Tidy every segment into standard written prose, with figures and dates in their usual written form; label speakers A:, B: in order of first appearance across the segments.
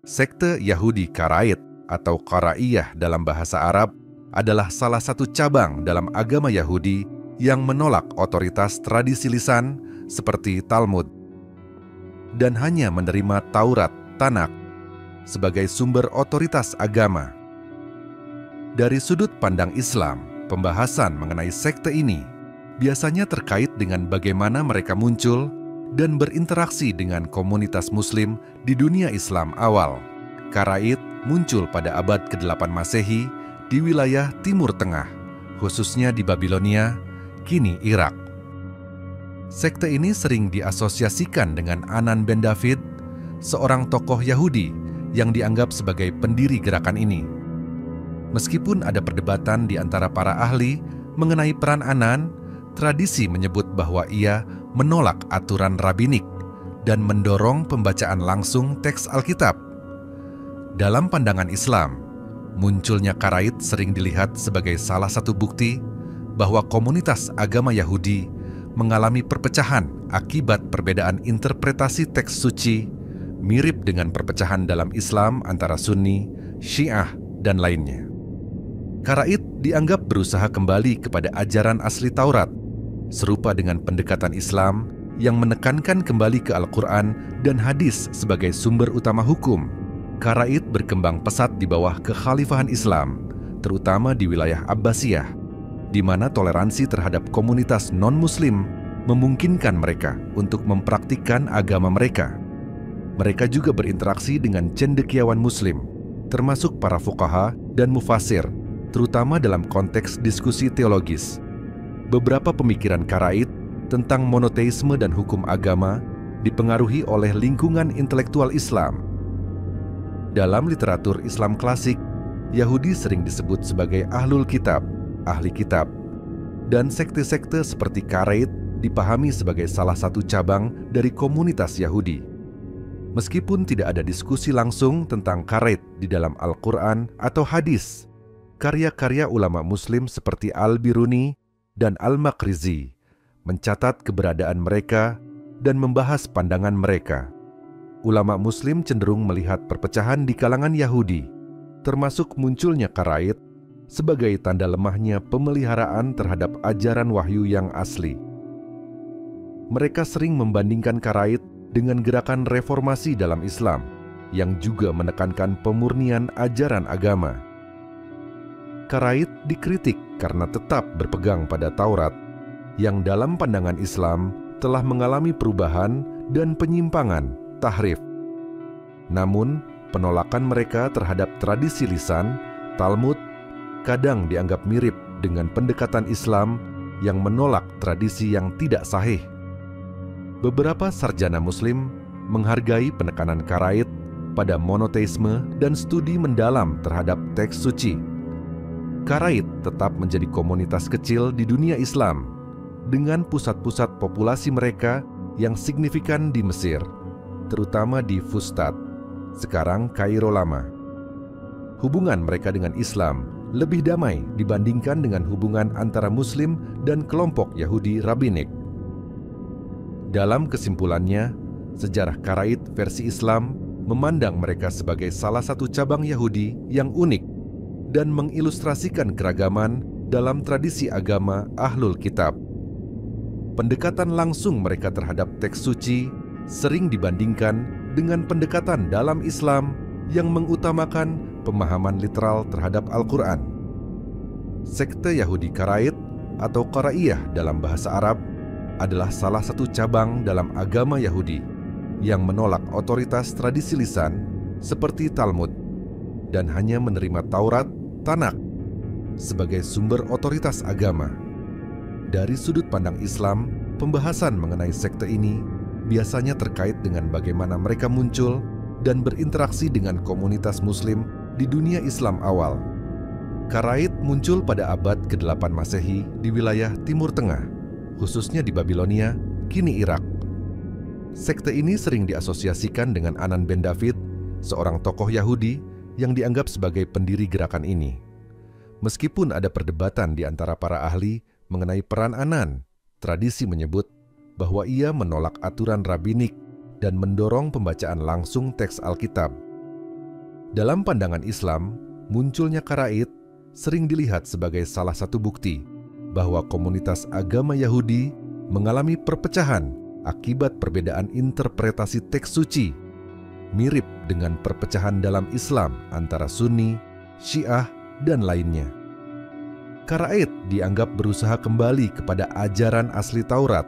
A: Sekte Yahudi Karaid atau Qaraiyah dalam bahasa Arab adalah salah satu cabang dalam agama Yahudi yang menolak otoritas tradisi lisan seperti Talmud dan hanya menerima Taurat, Tanakh sebagai sumber otoritas agama. Dari sudut pandang Islam, pembahasan mengenai sekte ini biasanya terkait dengan bagaimana mereka muncul dan berinteraksi dengan komunitas Muslim di dunia Islam awal. Karaid muncul pada abad ke-8 Masehi di wilayah Timur Tengah, khususnya di Babilonia, kini Irak. Sekte ini sering diasosiasikan dengan Anan ben David, seorang tokoh Yahudi yang dianggap sebagai pendiri gerakan ini. Meskipun ada perdebatan di antara para ahli mengenai peran Anan, tradisi menyebut bahwa ia menolak aturan rabbinik dan mendorong pembacaan langsung teks Alkitab. Dalam pandangan Islam, munculnya Karaid sering dilihat sebagai salah satu bukti bahwa komunitas agama Yahudi mengalami perpecahan akibat perbedaan interpretasi teks suci, mirip dengan perpecahan dalam Islam antara Sunni, Syiah, dan lainnya. Karaid dianggap berusaha kembali kepada ajaran asli Taurat, serupa dengan pendekatan Islam yang menekankan kembali ke Al-Quran dan hadis sebagai sumber utama hukum. Karaid berkembang pesat di bawah kekhalifahan Islam, terutama di wilayah Abbasiyah, di mana toleransi terhadap komunitas non-Muslim memungkinkan mereka untuk mempraktikkan agama mereka. Mereka juga berinteraksi dengan cendekiawan Muslim, termasuk para fuqaha dan mufasir, terutama dalam konteks diskusi teologis. Beberapa pemikiran Karaid tentang monoteisme dan hukum agama dipengaruhi oleh lingkungan intelektual Islam. Dalam literatur Islam klasik, Yahudi sering disebut sebagai Ahlul Kitab, ahli kitab, dan sekte-sekte seperti Karaid dipahami sebagai salah satu cabang dari komunitas Yahudi. Meskipun tidak ada diskusi langsung tentang Karaid di dalam Al-Quran atau hadis, karya-karya ulama Muslim seperti Al-Biruni dan Al-Maqrizi mencatat keberadaan mereka dan membahas pandangan mereka. Ulama Muslim cenderung melihat perpecahan di kalangan Yahudi, termasuk munculnya Karaid, sebagai tanda lemahnya pemeliharaan terhadap ajaran wahyu yang asli. Mereka sering membandingkan Karaid dengan gerakan reformasi dalam Islam, yang juga menekankan pemurnian ajaran agama. Karaid dikritik karena tetap berpegang pada Taurat, yang dalam pandangan Islam telah mengalami perubahan dan penyimpangan, tahrif. Namun, penolakan mereka terhadap tradisi lisan, Talmud, kadang dianggap mirip dengan pendekatan Islam yang menolak tradisi yang tidak sahih. Beberapa sarjana Muslim menghargai penekanan Karaid pada monoteisme dan studi mendalam terhadap teks suci. Karaid tetap menjadi komunitas kecil di dunia Islam, dengan pusat-pusat populasi mereka yang signifikan di Mesir, terutama di Fustat, sekarang Kairo Lama. Hubungan mereka dengan Islam lebih damai dibandingkan dengan hubungan antara Muslim dan kelompok Yahudi Rabbinik. Dalam kesimpulannya, sejarah Karaid versi Islam memandang mereka sebagai salah satu cabang Yahudi yang unik dan mengilustrasikan keragaman dalam tradisi agama Ahlul Kitab. Pendekatan langsung mereka terhadap teks suci sering dibandingkan dengan pendekatan dalam Islam yang mengutamakan pemahaman literal terhadap Al-Quran. Sekte Yahudi Karaid atau Qaraiyah dalam bahasa Arab adalah salah satu cabang dalam agama Yahudi yang menolak otoritas tradisi lisan seperti Talmud dan hanya menerima Taurat, Tanakh sebagai sumber otoritas agama. Dari sudut pandang Islam, pembahasan mengenai sekte ini biasanya terkait dengan bagaimana mereka muncul dan berinteraksi dengan komunitas Muslim di dunia Islam awal. Karaid muncul pada abad ke-8 Masehi di wilayah Timur Tengah, khususnya di Babilonia, kini Irak. Sekte ini sering diasosiasikan dengan Anan ben David, seorang tokoh Yahudi yang dianggap sebagai pendiri gerakan ini. Meskipun ada perdebatan di antara para ahli mengenai peran Anan, tradisi menyebut bahwa ia menolak aturan rabbinik dan mendorong pembacaan langsung teks Alkitab. Dalam pandangan Islam, munculnya karaid sering dilihat sebagai salah satu bukti bahwa komunitas agama Yahudi mengalami perpecahan akibat perbedaan interpretasi teks suci, mirip dengan perpecahan dalam Islam antara Sunni, Syiah, dan lainnya. Karaid dianggap berusaha kembali kepada ajaran asli Taurat,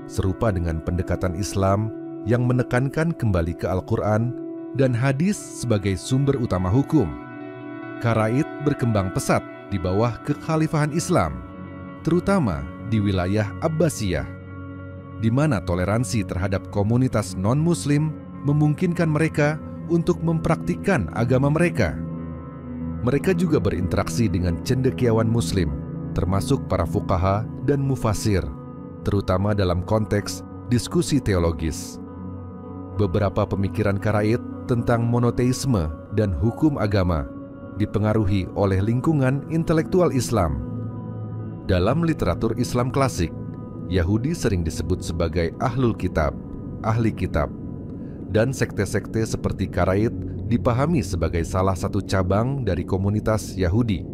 A: serupa dengan pendekatan Islam yang menekankan kembali ke Al-Quran dan hadis sebagai sumber utama hukum. Karaid berkembang pesat di bawah kekhalifahan Islam, terutama di wilayah Abbasiyah, di mana toleransi terhadap komunitas non-Muslim memungkinkan mereka untuk mempraktikkan agama mereka. Mereka juga berinteraksi dengan cendekiawan Muslim, termasuk para fuqaha dan mufasir, terutama dalam konteks diskusi teologis. Beberapa pemikiran karaid tentang monoteisme dan hukum agama dipengaruhi oleh lingkungan intelektual Islam. Dalam literatur Islam klasik, Yahudi sering disebut sebagai ahlul kitab, ahli kitab, dan sekte-sekte seperti karaid dipahami sebagai salah satu cabang dari komunitas Yahudi.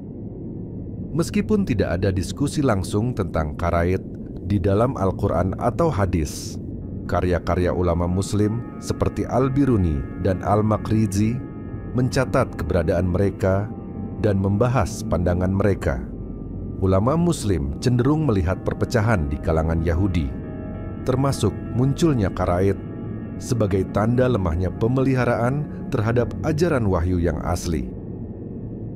A: Meskipun tidak ada diskusi langsung tentang karaid di dalam Al-Quran atau hadis, karya-karya ulama Muslim seperti Al-Biruni dan Al-Maqrizi mencatat keberadaan mereka dan membahas pandangan mereka. Ulama Muslim cenderung melihat perpecahan di kalangan Yahudi, termasuk munculnya karaid, sebagai tanda lemahnya pemeliharaan terhadap ajaran wahyu yang asli.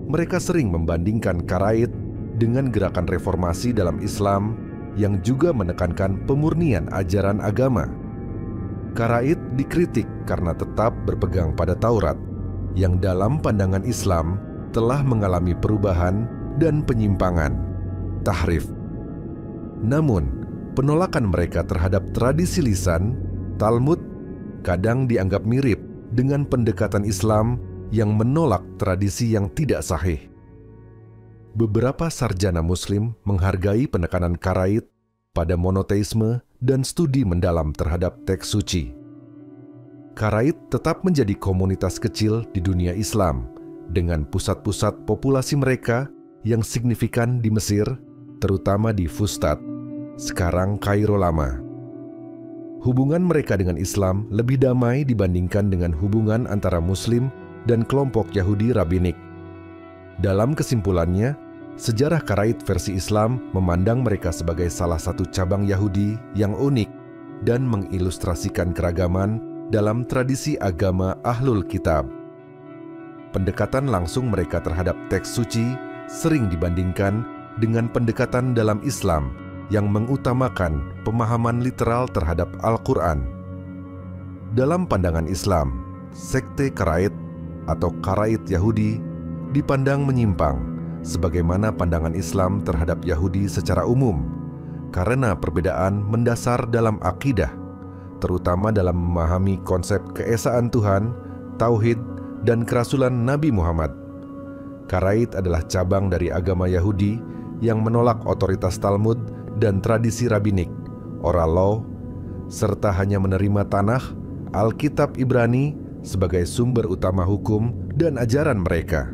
A: Mereka sering membandingkan karaid dengan gerakan reformasi dalam Islam yang juga menekankan pemurnian ajaran agama. Karaid dikritik karena tetap berpegang pada Taurat, yang dalam pandangan Islam telah mengalami perubahan dan penyimpangan, tahrif. Namun, penolakan mereka terhadap tradisi lisan, Talmud, kadang dianggap mirip dengan pendekatan Islam yang menolak tradisi yang tidak sahih. Beberapa sarjana Muslim menghargai penekanan karaid pada monoteisme dan studi mendalam terhadap teks suci. Karaid tetap menjadi komunitas kecil di dunia Islam, dengan pusat-pusat populasi mereka yang signifikan di Mesir, terutama di Fustat, sekarang Kairo Lama. Hubungan mereka dengan Islam lebih damai dibandingkan dengan hubungan antara Muslim dan kelompok Yahudi Rabbinik. Dalam kesimpulannya, sejarah karaid versi Islam memandang mereka sebagai salah satu cabang Yahudi yang unik dan mengilustrasikan keragaman dalam tradisi agama Ahlul Kitab. Pendekatan langsung mereka terhadap teks suci sering dibandingkan dengan pendekatan dalam Islam yang mengutamakan pemahaman literal terhadap Al-Quran. Dalam pandangan Islam, sekte karaid atau karaid Yahudi dipandang menyimpang sebagaimana pandangan Islam terhadap Yahudi secara umum, karena perbedaan mendasar dalam akidah, terutama dalam memahami konsep keesaan Tuhan, tauhid, dan kerasulan Nabi Muhammad. Karaid adalah cabang dari agama Yahudi yang menolak otoritas Talmud dan tradisi rabbinik, oral law, serta hanya menerima tanah, Alkitab Ibrani sebagai sumber utama hukum dan ajaran mereka.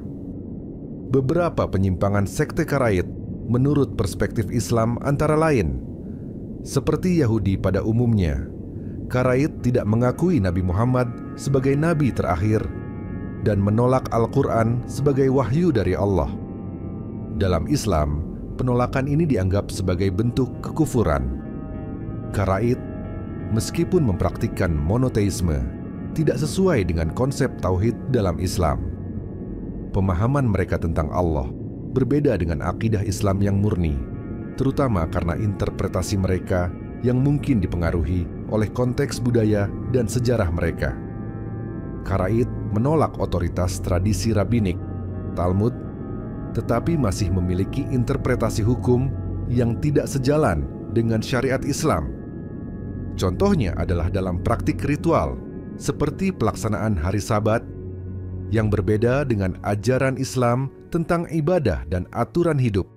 A: Beberapa penyimpangan sekte karaid menurut perspektif Islam antara lain, seperti Yahudi pada umumnya, karaid tidak mengakui Nabi Muhammad sebagai nabi terakhir dan menolak Al-Quran sebagai wahyu dari Allah. Dalam Islam, penolakan ini dianggap sebagai bentuk kekufuran. Karaid, meskipun mempraktikkan monoteisme, tidak sesuai dengan konsep tauhid dalam Islam. Pemahaman mereka tentang Allah berbeda dengan akidah Islam yang murni, terutama karena interpretasi mereka yang mungkin dipengaruhi oleh konteks budaya dan sejarah mereka. Karaid menolak otoritas tradisi rabbinik, Talmud, tetapi masih memiliki interpretasi hukum yang tidak sejalan dengan syariat Islam. Contohnya adalah dalam praktik ritual, seperti pelaksanaan hari Sabat, yang berbeda dengan ajaran Islam tentang ibadah dan aturan hidup.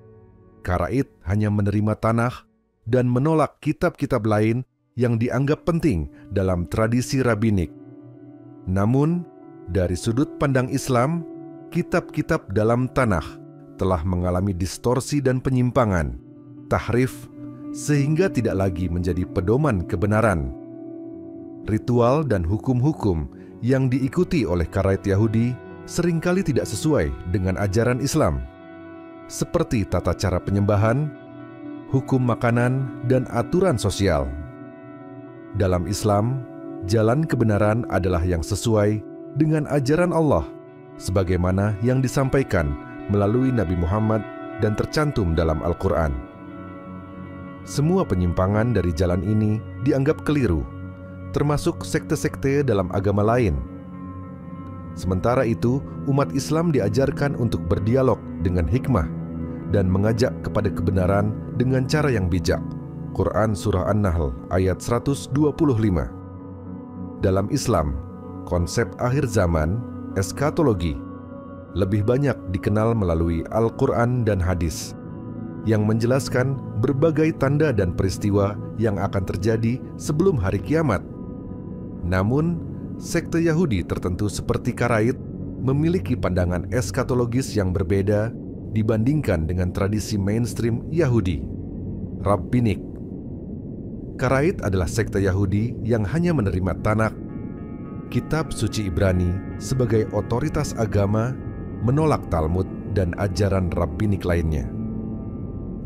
A: Karaid hanya menerima tanah dan menolak kitab-kitab lain yang dianggap penting dalam tradisi rabbinik. Namun, Dari sudut pandang Islam, kitab-kitab dalam Tanakh telah mengalami distorsi dan penyimpangan, tahrif, sehingga tidak lagi menjadi pedoman kebenaran. Ritual dan hukum-hukum yang diikuti oleh Karaite Yahudi seringkali tidak sesuai dengan ajaran Islam, seperti tata cara penyembahan, hukum makanan, dan aturan sosial. Dalam Islam, jalan kebenaran adalah yang sesuai dengan ajaran Allah, sebagaimana yang disampaikan melalui Nabi Muhammad dan tercantum dalam Al-Quran. Semua penyimpangan dari jalan ini dianggap keliru, termasuk sekte-sekte dalam agama lain. Sementara itu, umat Islam diajarkan untuk berdialog dengan hikmah dan mengajak kepada kebenaran dengan cara yang bijak. Quran Surah An-Nahl ayat 125. Dalam Islam, konsep akhir zaman, eskatologi, lebih banyak dikenal melalui Al-Quran dan hadis, yang menjelaskan berbagai tanda dan peristiwa yang akan terjadi sebelum hari kiamat. Namun, sekte Yahudi tertentu seperti Karaite memiliki pandangan eskatologis yang berbeda dibandingkan dengan tradisi mainstream Yahudi. Rabbinik. Karaite adalah sekte Yahudi yang hanya menerima Tanakh, kitab suci Ibrani, sebagai otoritas agama, menolak Talmud dan ajaran rabbinik lainnya.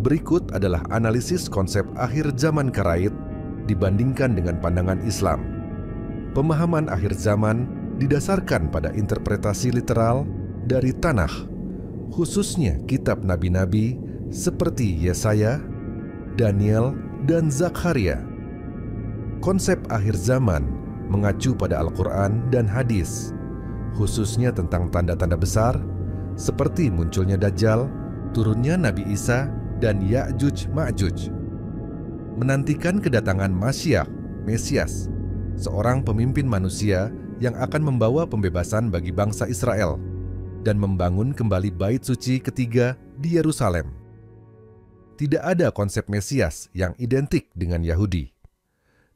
A: Berikut adalah analisis konsep akhir zaman Karaite dibandingkan dengan pandangan Islam. Pemahaman akhir zaman didasarkan pada interpretasi literal dari Tanakh, khususnya kitab nabi-nabi seperti Yesaya, Daniel, dan Zakharia. Konsep akhir zaman mengacu pada Al-Quran dan hadis, khususnya tentang tanda-tanda besar seperti munculnya Dajjal, turunnya Nabi Isa, dan Ya'juj Ma'juj. Menantikan kedatangan Masyiah, Mesias, seorang pemimpin manusia yang akan membawa pembebasan bagi bangsa Israel dan membangun kembali bait suci ketiga di Yerusalem. Tidak ada konsep Mesias yang identik dengan Yahudi.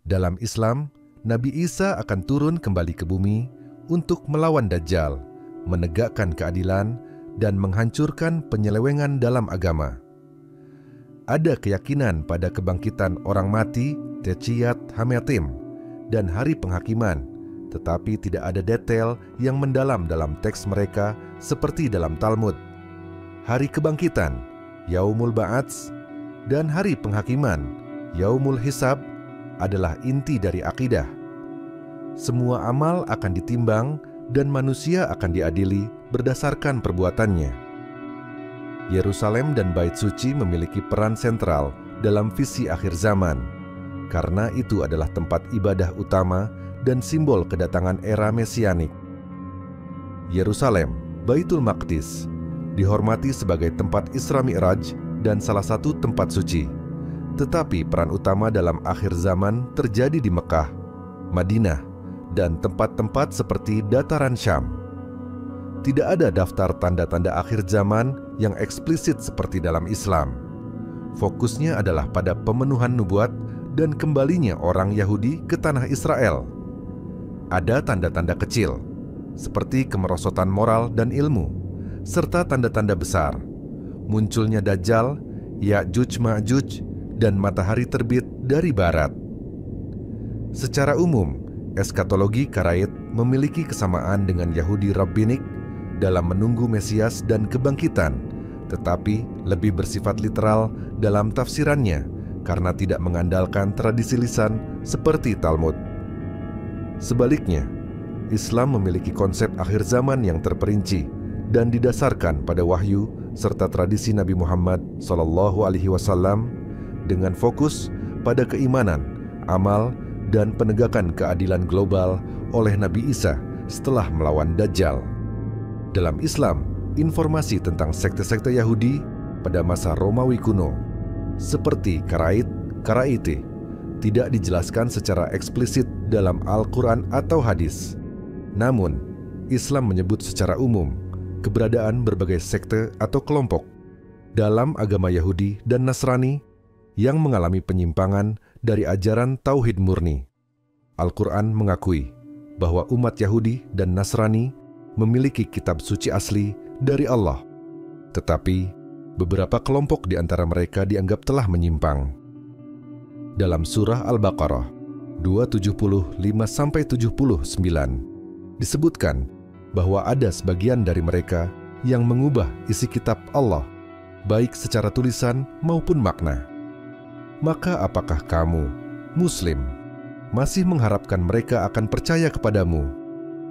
A: Dalam Islam, Nabi Isa akan turun kembali ke bumi untuk melawan Dajjal, menegakkan keadilan, dan menghancurkan penyelewengan dalam agama. Ada keyakinan pada kebangkitan orang mati, Techiyat Hametim, dan hari penghakiman, tetapi tidak ada detail yang mendalam dalam teks mereka seperti dalam Talmud. Hari kebangkitan, Yaumul Ba'ats, dan hari penghakiman, Yaumul Hisab, adalah inti dari akidah. Semua amal akan ditimbang dan manusia akan diadili berdasarkan perbuatannya. Yerusalem dan Bait Suci memiliki peran sentral dalam visi akhir zaman, karena itu adalah tempat ibadah utama dan simbol kedatangan era mesianik. Yerusalem, Baitul Maqdis, dihormati sebagai tempat Isra Mi'raj dan salah satu tempat suci. Tetapi peran utama dalam akhir zaman terjadi di Mekah, Madinah, dan tempat-tempat seperti Dataran Syam. Tidak ada daftar tanda-tanda akhir zaman yang eksplisit seperti dalam Islam. Fokusnya adalah pada pemenuhan nubuat dan kembalinya orang Yahudi ke tanah Israel. Ada tanda-tanda kecil, seperti kemerosotan moral dan ilmu, serta tanda-tanda besar, munculnya Dajjal, Ya'juj Ma'juj, dan matahari terbit dari barat. Secara umum, eskatologi Karaite memiliki kesamaan dengan Yahudi Rabbinik dalam menunggu Mesias dan kebangkitan, tetapi lebih bersifat literal dalam tafsirannya karena tidak mengandalkan tradisi lisan seperti Talmud. Sebaliknya, Islam memiliki konsep akhir zaman yang terperinci dan didasarkan pada wahyu serta tradisi Nabi Muhammad SAW dengan fokus pada keimanan, amal, dan penegakan keadilan global oleh Nabi Isa setelah melawan Dajjal. Dalam Islam, informasi tentang sekte-sekte Yahudi pada masa Romawi kuno, seperti Karaite, tidak dijelaskan secara eksplisit dalam Al-Quran atau hadis. Namun, Islam menyebut secara umum keberadaan berbagai sekte atau kelompok dalam agama Yahudi dan Nasrani yang mengalami penyimpangan dari ajaran Tauhid murni. Al-Quran mengakui bahwa umat Yahudi dan Nasrani memiliki kitab suci asli dari Allah. Tetapi, beberapa kelompok di antara mereka dianggap telah menyimpang. Dalam surah Al-Baqarah 275-79 disebutkan bahwa ada sebagian dari mereka yang mengubah isi kitab Allah, baik secara tulisan maupun makna. Maka apakah kamu, Muslim, masih mengharapkan mereka akan percaya kepadamu,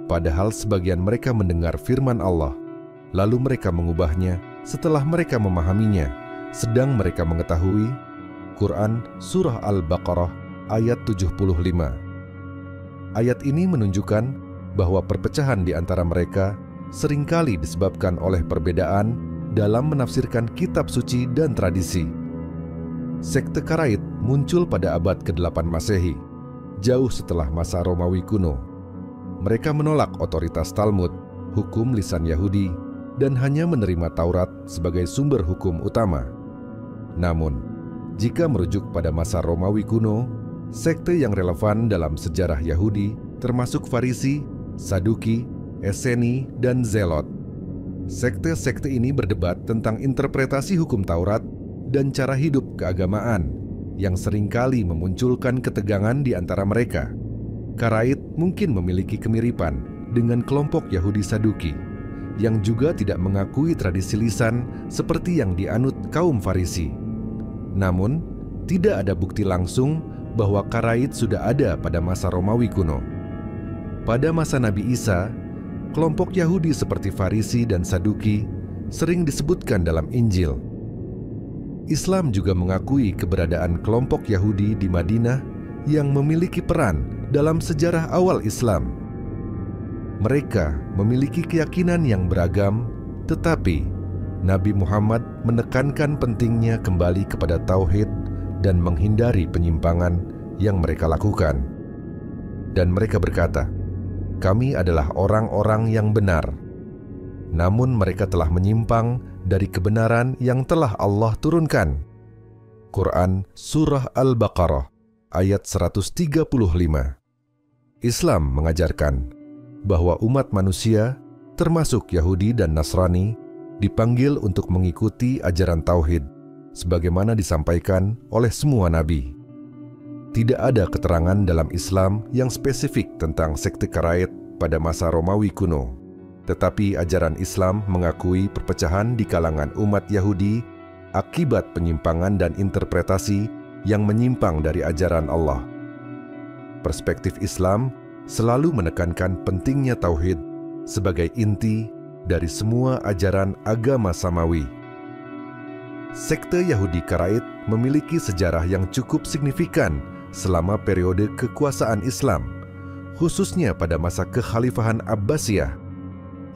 A: padahal sebagian mereka mendengar firman Allah, lalu mereka mengubahnya setelah mereka memahaminya, sedang mereka mengetahui? Quran Surah Al-Baqarah ayat 75. Ayat ini menunjukkan bahwa perpecahan di antara mereka seringkali disebabkan oleh perbedaan dalam menafsirkan kitab suci dan tradisi. Sekte Karaid muncul pada abad ke-8 Masehi, jauh setelah masa Romawi kuno. Mereka menolak otoritas Talmud, hukum lisan Yahudi, dan hanya menerima Taurat sebagai sumber hukum utama. Namun, jika merujuk pada masa Romawi kuno, sekte yang relevan dalam sejarah Yahudi termasuk Farisi, Saduki, Esseni, dan Zelot. Sekte-sekte ini berdebat tentang interpretasi hukum Taurat dan cara hidup keagamaan yang seringkali memunculkan ketegangan di antara mereka. Karaid mungkin memiliki kemiripan dengan kelompok Yahudi Saduki yang juga tidak mengakui tradisi lisan seperti yang dianut kaum Farisi. Namun, tidak ada bukti langsung bahwa Karaid sudah ada pada masa Romawi kuno. Pada masa Nabi Isa, kelompok Yahudi seperti Farisi dan Saduki sering disebutkan dalam Injil. Islam juga mengakui keberadaan kelompok Yahudi di Madinah yang memiliki peran dalam sejarah awal Islam. Mereka memiliki keyakinan yang beragam, tetapi Nabi Muhammad menekankan pentingnya kembali kepada tauhid dan menghindari penyimpangan yang mereka lakukan. Dan mereka berkata, "Kami adalah orang-orang yang benar." Namun mereka telah menyimpang dari kebenaran yang telah Allah turunkan. Quran Surah Al-Baqarah ayat 135. Islam mengajarkan bahwa umat manusia, termasuk Yahudi dan Nasrani, dipanggil untuk mengikuti ajaran tauhid, sebagaimana disampaikan oleh semua nabi. Tidak ada keterangan dalam Islam yang spesifik tentang sekte Karaid pada masa Romawi kuno. Tetapi ajaran Islam mengakui perpecahan di kalangan umat Yahudi akibat penyimpangan dan interpretasi yang menyimpang dari ajaran Allah. Perspektif Islam selalu menekankan pentingnya tauhid sebagai inti dari semua ajaran agama samawi. Sekte Yahudi Karaid memiliki sejarah yang cukup signifikan selama periode kekuasaan Islam, khususnya pada masa kekhalifahan Abbasiyah,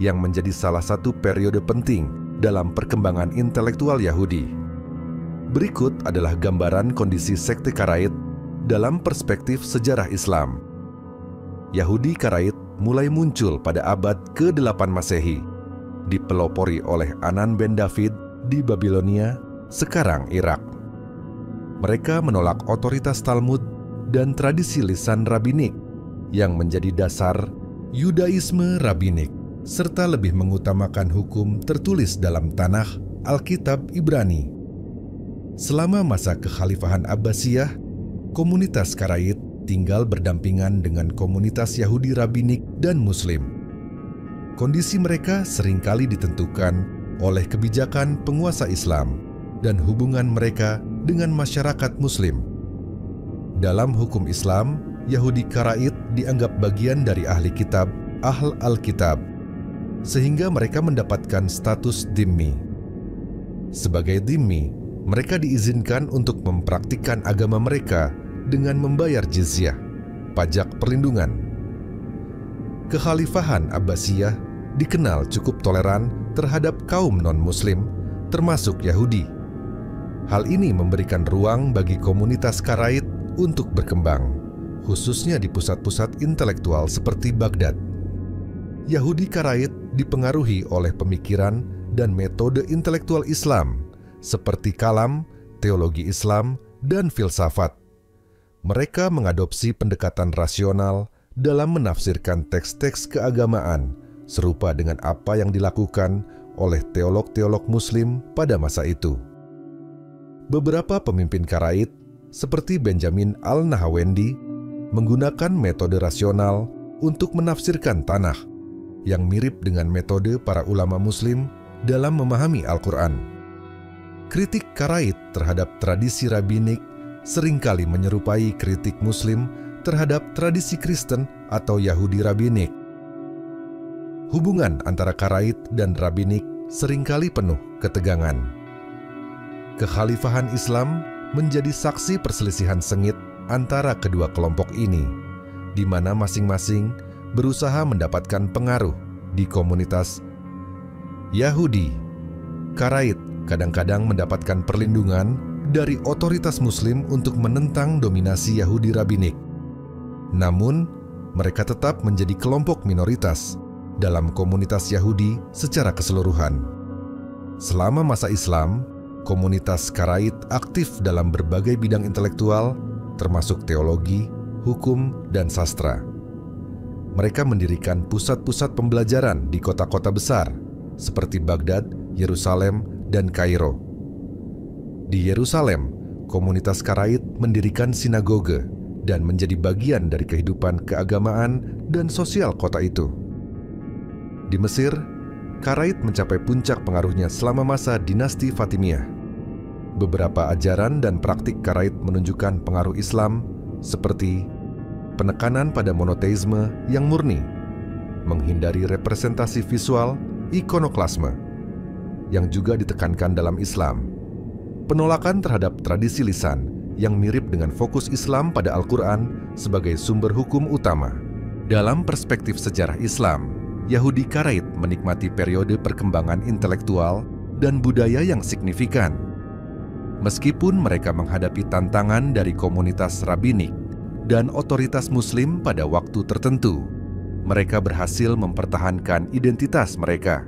A: yang menjadi salah satu periode penting dalam perkembangan intelektual Yahudi. Berikut adalah gambaran kondisi sekte Karaid dalam perspektif sejarah Islam. Yahudi Karaid mulai muncul pada abad ke-8 Masehi, dipelopori oleh Anan ben David di Babilonia, sekarang Irak. Mereka menolak otoritas Talmud dan tradisi lisan rabbinik yang menjadi dasar Yudaisme rabbinik, serta lebih mengutamakan hukum tertulis dalam Tanakh, Alkitab Ibrani. Selama masa kekhalifahan Abbasiyah, komunitas Karaid tinggal berdampingan dengan komunitas Yahudi rabbinik dan Muslim. Kondisi mereka seringkali ditentukan oleh kebijakan penguasa Islam dan hubungan mereka dengan masyarakat Muslim. Dalam hukum Islam, Yahudi Karaid dianggap bagian dari ahli kitab, Ahl Alkitab, sehingga mereka mendapatkan status dhimmi. Sebagai dhimmi, mereka diizinkan untuk mempraktikkan agama mereka dengan membayar jizyah, pajak perlindungan. Kekhalifahan Abbasiyah dikenal cukup toleran terhadap kaum non-Muslim, termasuk Yahudi. Hal ini memberikan ruang bagi komunitas Karaid untuk berkembang, khususnya di pusat-pusat intelektual seperti Baghdad. Yahudi Karaid dipengaruhi oleh pemikiran dan metode intelektual Islam seperti kalam, teologi Islam, dan filsafat. Mereka mengadopsi pendekatan rasional dalam menafsirkan teks-teks keagamaan serupa dengan apa yang dilakukan oleh teolog-teolog Muslim pada masa itu. Beberapa pemimpin Karaid, seperti Benjamin Al-Nahawendi, menggunakan metode rasional untuk menafsirkan tanah, yang mirip dengan metode para ulama Muslim dalam memahami Al-Quran. Kritik Karaid terhadap tradisi rabbinik seringkali menyerupai kritik Muslim terhadap tradisi Kristen atau Yahudi rabbinik. Hubungan antara Karaid dan rabbinik seringkali penuh ketegangan. Kekhalifahan Islam menjadi saksi perselisihan sengit antara kedua kelompok ini, di mana masing-masing berusaha mendapatkan pengaruh di komunitas Yahudi. Karaid kadang-kadang mendapatkan perlindungan dari otoritas Muslim untuk menentang dominasi Yahudi rabbinik. Namun, mereka tetap menjadi kelompok minoritas dalam komunitas Yahudi secara keseluruhan. Selama masa Islam, komunitas Karaid aktif dalam berbagai bidang intelektual, termasuk teologi, hukum, dan sastra. Mereka mendirikan pusat-pusat pembelajaran di kota-kota besar, seperti Baghdad, Yerusalem, dan Kairo. Di Yerusalem, komunitas Karaid mendirikan sinagoge dan menjadi bagian dari kehidupan keagamaan dan sosial kota itu. Di Mesir, Karaid mencapai puncak pengaruhnya selama masa dinasti Fatimiyah. Beberapa ajaran dan praktik Karaid menunjukkan pengaruh Islam seperti penekanan pada monoteisme yang murni, menghindari representasi visual, ikonoklasme, yang juga ditekankan dalam Islam, penolakan terhadap tradisi lisan yang mirip dengan fokus Islam pada Al-Quran sebagai sumber hukum utama. Dalam perspektif sejarah Islam, Yahudi Karaid menikmati periode perkembangan intelektual dan budaya yang signifikan. Meskipun mereka menghadapi tantangan dari komunitas rabbinik dan otoritas Muslim pada waktu tertentu, mereka berhasil mempertahankan identitas mereka.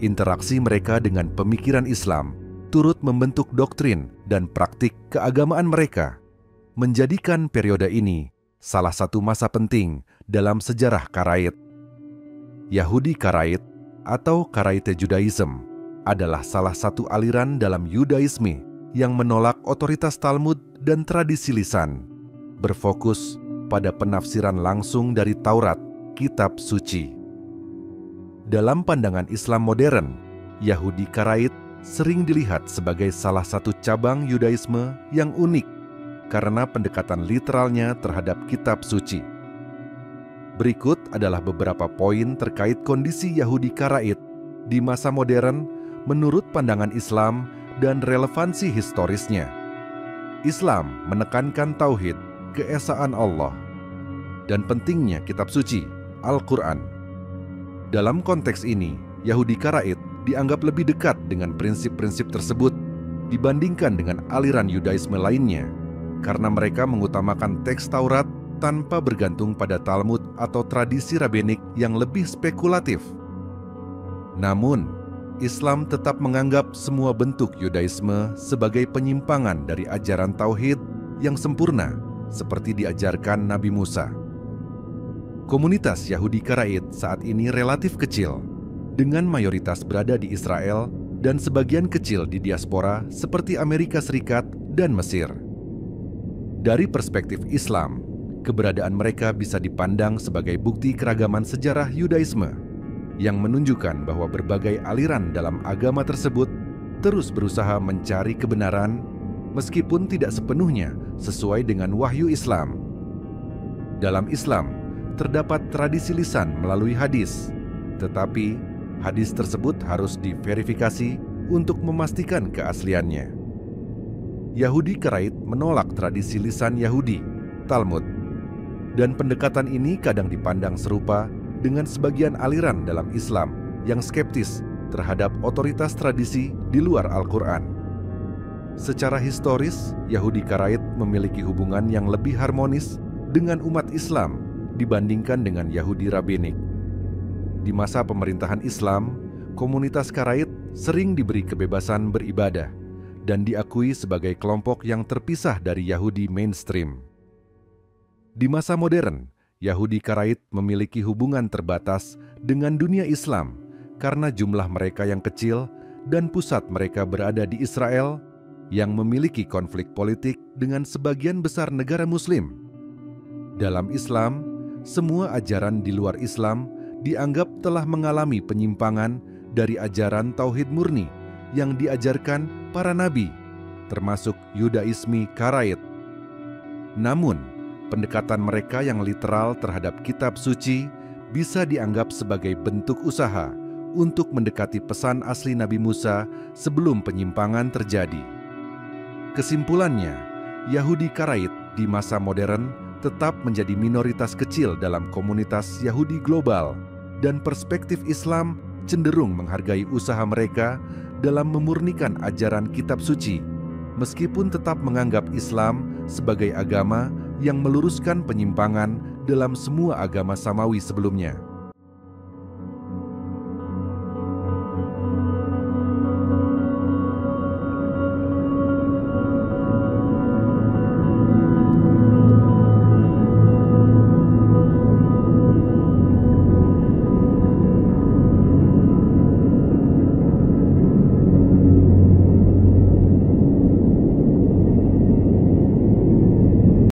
A: Interaksi mereka dengan pemikiran Islam turut membentuk doktrin dan praktik keagamaan mereka, menjadikan periode ini salah satu masa penting dalam sejarah Karaid. Yahudi Karaid atau Karaite Judaism adalah salah satu aliran dalam Yudaisme yang menolak otoritas Talmud dan tradisi lisan, berfokus pada penafsiran langsung dari Taurat, kitab suci. Dalam pandangan Islam modern, Yahudi Karaid sering dilihat sebagai salah satu cabang Yudaisme yang unik karena pendekatan literalnya terhadap kitab suci. Berikut adalah beberapa poin terkait kondisi Yahudi Karaid di masa modern menurut pandangan Islam dan relevansi historisnya. Islam menekankan tauhid, keesaan Allah, dan pentingnya kitab suci, Al-Quran. Dalam konteks ini, Yahudi Karaid dianggap lebih dekat dengan prinsip-prinsip tersebut dibandingkan dengan aliran Yudaisme lainnya, karena mereka mengutamakan teks Taurat tanpa bergantung pada Talmud atau tradisi rabbinik yang lebih spekulatif. Namun, Islam tetap menganggap semua bentuk Yudaisme sebagai penyimpangan dari ajaran tauhid yang sempurna, seperti diajarkan Nabi Musa. Komunitas Yahudi Karaid saat ini relatif kecil, dengan mayoritas berada di Israel dan sebagian kecil di diaspora seperti Amerika Serikat dan Mesir. Dari perspektif Islam, keberadaan mereka bisa dipandang sebagai bukti keragaman sejarah Yudaisme, yang menunjukkan bahwa berbagai aliran dalam agama tersebut terus berusaha mencari kebenaran meskipun tidak sepenuhnya sesuai dengan wahyu Islam. Dalam Islam, terdapat tradisi lisan melalui hadis, tetapi hadis tersebut harus diverifikasi untuk memastikan keasliannya. Yahudi Karaid menolak tradisi lisan Yahudi, Talmud, dan pendekatan ini kadang dipandang serupa dengan sebagian aliran dalam Islam yang skeptis terhadap otoritas tradisi di luar Al-Quran. Secara historis, Yahudi Karaid memiliki hubungan yang lebih harmonis dengan umat Islam dibandingkan dengan Yahudi rabbinik. Di masa pemerintahan Islam, komunitas Karaid sering diberi kebebasan beribadah dan diakui sebagai kelompok yang terpisah dari Yahudi mainstream. Di masa modern, Yahudi Karaite memiliki hubungan terbatas dengan dunia Islam karena jumlah mereka yang kecil dan pusat mereka berada di Israel yang memiliki konflik politik dengan sebagian besar negara Muslim. Dalam Islam, semua ajaran di luar Islam dianggap telah mengalami penyimpangan dari ajaran tauhid murni yang diajarkan para nabi, termasuk Yudaisme Karaite. Namun, pendekatan mereka yang literal terhadap kitab suci bisa dianggap sebagai bentuk usaha untuk mendekati pesan asli Nabi Musa sebelum penyimpangan terjadi. Kesimpulannya, Yahudi Karaite di masa modern tetap menjadi minoritas kecil dalam komunitas Yahudi global, dan perspektif Islam cenderung menghargai usaha mereka dalam memurnikan ajaran kitab suci, meskipun tetap menganggap Islam sebagai agama yang meluruskan penyimpangan dalam semua agama samawi sebelumnya.